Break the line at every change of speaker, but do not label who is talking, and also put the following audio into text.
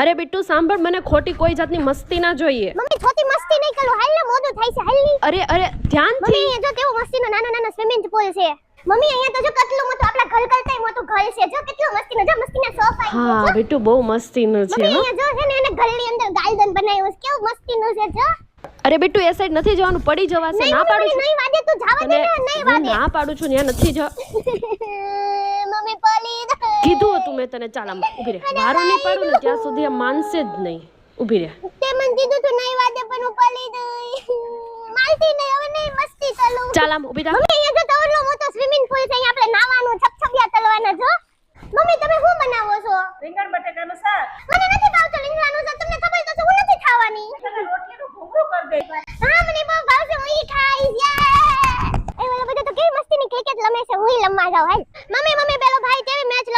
અરે બિટ્ટુ સાંભળ, મને ખોટી કોઈ જાતની મસ્તી ના જોઈએ.
મમ્મી છોટી મસ્તી નહીં કરું, હાલ ને મોડું થાય છે, હાલ ની.
અરે ધ્યાનથી.
મમ્મી અહીંયા જો કેવો મસ્તીનો નાનો સ્વિમિંગ પૂલ છે. મમ્મી અહીંયા તો જો કેટલું મોટું આપણા ઘર કરતાંય મોટું ઘર છે. જો કેટલું મસ્તીનો, જો મસ્તીના સોફા છે.
હા બિટ્ટુ બહુ મસ્તીનું છે.
મમ્મી અહીંયા જો છે ને એને ઘરની અંદર ગાર્ડન બનાવ્યું છે. કેવું મસ્તીનું છે જો.
અરે બિટ્ટુ એ સાઈડ નથી જવાનું, પડી જવાશે. ના પાડું છું.
નહીં વાદે તું જવા દે ને, નહીં વાદે.
ના પાડું છું, ત્યાં નથી જવા.
મમ્મી પલી દે.
કીધું હતું મેં તને. ચાલ આમ ઊભી રહે. વારો નહીં પાડું ને ત્યાં સુધી આ માનશે જ નહીં. ઊભી રહે.
તે મને કીધું તું નહીં વાદે પણ હું પલી દઈ. માલતી નહીં, હવે નહીં મસ્તી ચાલુ.
ચાલ આમ ઊભી રહે.
મમ્મી અહીંયા જો તો ઓલો મોટો સ્વિમિંગ પૂલ છે, અહીંયા આપણે નાવાનું છપછપિયા તલવાના જો.